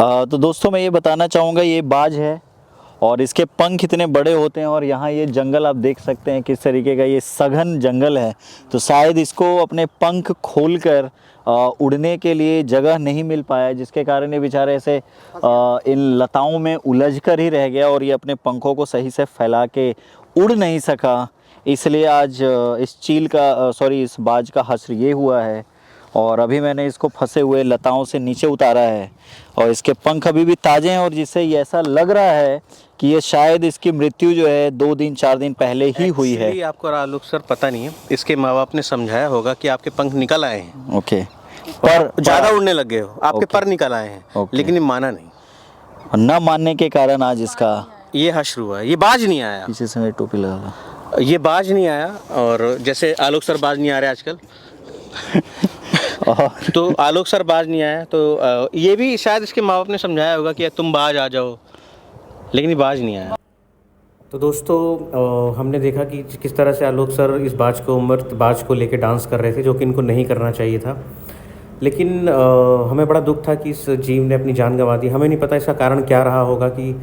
तो दोस्तों मैं ये बताना चाहूँगा, ये बाज है और इसके पंख इतने बड़े होते हैं और यहाँ ये जंगल आप देख सकते हैं किस तरीके का ये सघन जंगल है। तो शायद इसको अपने पंख खोलकर उड़ने के लिए जगह नहीं मिल पाया, जिसके कारण ये बेचारे ऐसे इन लताओं में उलझ कर ही रह गया और ये अपने पंखों को सही से फैला के उड़ नहीं सका। इसलिए आज इस चील का इस बाज का हश्र ये हुआ है। और अभी मैंने इसको फंसे हुए लताओं से नीचे उतारा है और इसके पंख अभी भी ताज़े हैं और जिससे ये ऐसा लग रहा है कि ये शायद इसकी मृत्यु जो है 2 दिन 4 दिन पहले ही हुई है। आपको आलोक सर पता नहीं है, इसके माँ बाप ने समझाया होगा कि आपके पंख निकल आए हैं। ओके, पर ज़्यादा उड़ने लग गए हो, आपके पर निकल आए हैं, लेकिन ये माना नहीं। न मानने के कारण आज इसका ये हश्र हुआ। ये बाज नहीं आया, पीछे से मेरी टोपी लगा, ये बाज नहीं आया। और जैसे आलोक सर बाज नहीं आ रहे आजकल तो आलोक सर बाज नहीं आया, तो ये भी शायद इसके माँ बाप ने समझाया होगा कि तुम बाज आ जाओ, लेकिन ये बाज नहीं आया। तो दोस्तों हमने देखा कि किस तरह से आलोक सर इस मृत बाज को लेके डांस कर रहे थे, जो कि इनको नहीं करना चाहिए था। लेकिन हमें बड़ा दुख था कि इस जीव ने अपनी जान गंवा दी। हमें नहीं पता इसका कारण क्या रहा होगा कि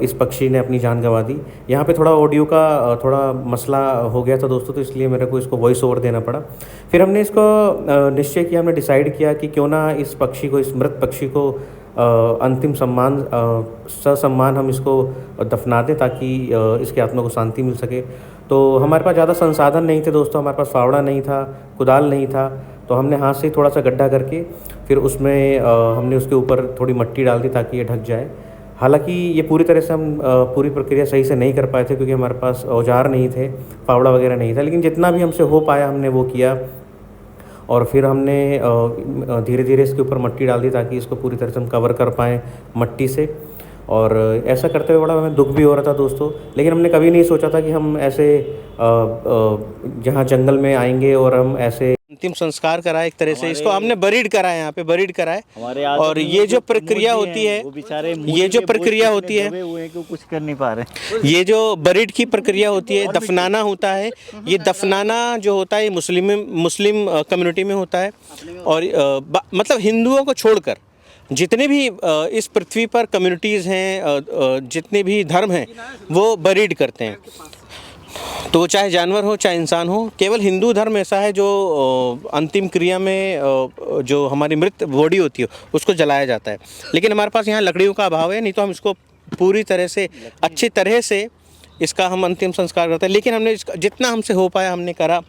इस पक्षी ने अपनी जान गंवा दी। यहाँ पे थोड़ा ऑडियो का थोड़ा मसला हो गया था दोस्तों, तो इसलिए मेरे को इसको वॉइस ओवर देना पड़ा। फिर हमने इसको निश्चय किया, हमने डिसाइड किया कि क्यों ना इस पक्षी को, इस मृत पक्षी को अंतिम सम्मान, ससम्मान हम इसको दफना दें, ताकि इसकी आत्मा को शांति मिल सके। तो हमारे पास ज़्यादा संसाधन नहीं थे दोस्तों, हमारे पास फावड़ा नहीं था, कुदाल नहीं था, तो हमने हाथ से थोड़ा सा गड्ढा करके फिर उसमें हमने उसके ऊपर थोड़ी मिट्टी डाल दी ताकि ये ढक जाए। हालांकि ये पूरी तरह से हम पूरी प्रक्रिया सही से नहीं कर पाए थे, क्योंकि हमारे पास औजार नहीं थे, फावड़ा वगैरह नहीं था, लेकिन जितना भी हमसे हो पाया हमने वो किया। और फिर हमने धीरे धीरे इसके ऊपर मिट्टी डाल दी ताकि इसको पूरी तरह से हम कवर कर पाएँ मिट्टी से। और ऐसा करते हुए बड़ा हमें दुख भी हो रहा था दोस्तों, लेकिन हमने कभी नहीं सोचा था कि हम ऐसे जहाँ जंगल में आएंगे और हम ऐसे अंतिम संस्कार कराए। एक तरह से इसको हमने बरीड कराए, यहाँ पे बरीड कराए। और ये जो प्रक्रिया होती है, ये जो प्रक्रिया होती है, कुछ कर नहीं पा रहे। ये जो बरीड की प्रक्रिया होती है, दफनाना होता है। ये दफनाना जो होता है मुस्लिम कम्युनिटी में होता है। और मतलब हिंदुओं को छोड़कर जितने भी इस पृथ्वी पर कम्युनिटीज़ हैं, जितने भी धर्म हैं, वो बरीड करते हैं। तो चाहे जानवर हो चाहे इंसान हो, केवल हिंदू धर्म ऐसा है जो अंतिम क्रिया में जो हमारी मृत बॉडी होती है उसको जलाया जाता है। लेकिन हमारे पास यहाँ लकड़ियों का अभाव है, नहीं तो हम इसको पूरी तरह से अच्छी तरह से इसका हम अंतिम संस्कार करते हैं। लेकिन हमने जितना हमसे हो पाया हमने करा।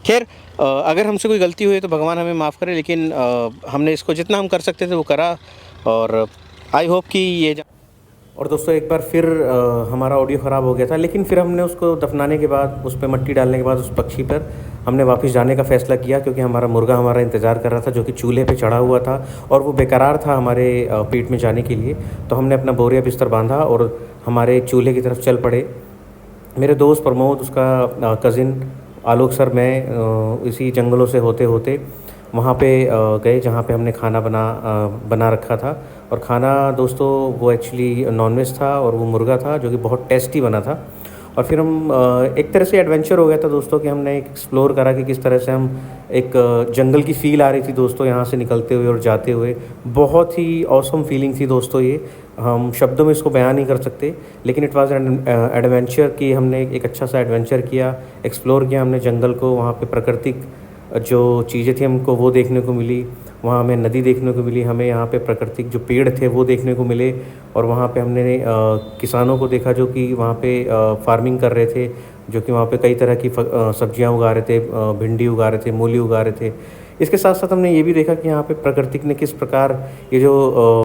खैर, अगर हमसे कोई गलती हुई तो भगवान हमें माफ़ करे, लेकिन हमने इसको जितना हम कर सकते थे वो करा। और आई होप कि ये और दोस्तों एक बार फिर हमारा ऑडियो ख़राब हो गया था, लेकिन फिर हमने उसको दफनाने के बाद, उस पर मिट्टी डालने के बाद उस पक्षी पर हमने वापस जाने का फ़ैसला किया, क्योंकि हमारा मुर्गा हमारा इंतज़ार कर रहा था, जो कि चूल्हे पे चढ़ा हुआ था और वो बेकरार था हमारे पेट में जाने के लिए। तो हमने अपना बोरिया बिस्तर बांधा और हमारे चूल्हे की तरफ चल पड़े। मेरे दोस्त प्रमोद, उसका कज़िन आलोक सर, मैं इसी जंगलों से होते होते वहाँ पे गए जहाँ पे हमने खाना बना रखा था। और खाना दोस्तों वो एक्चुअली नॉनवेज था और वो मुर्गा था, जो कि बहुत टेस्टी बना था। और फिर हम एक तरह से एडवेंचर हो गया था दोस्तों, कि हमने एक्सप्लोर करा कि किस तरह से हम एक जंगल की फ़ील आ रही थी दोस्तों यहाँ से निकलते हुए और जाते हुए। बहुत ही ऑसम फीलिंग थी दोस्तों, ये हम शब्दों में इसको बयान नहीं कर सकते। लेकिन इट वाज एन एडवेंचर कि हमने एक अच्छा सा एडवेंचर किया, एक्सप्लोर किया हमने जंगल को। वहाँ पे प्राकृतिक जो चीज़ें थी हमको वो देखने को मिली, वहाँ हमें नदी देखने को मिली, हमें यहाँ पे प्राकृतिक जो पेड़ थे वो देखने को मिले। और वहाँ पे हमने किसानों को देखा जो कि वहाँ पे फार्मिंग कर रहे थे, जो कि वहाँ पे कई तरह की सब्जियाँ उगा रहे थे, भिंडी उगा रहे थे, मूली उगा रहे थे। इसके साथ साथ हमने ये भी देखा कि यहाँ पे प्राकृतिक ने किस प्रकार ये जो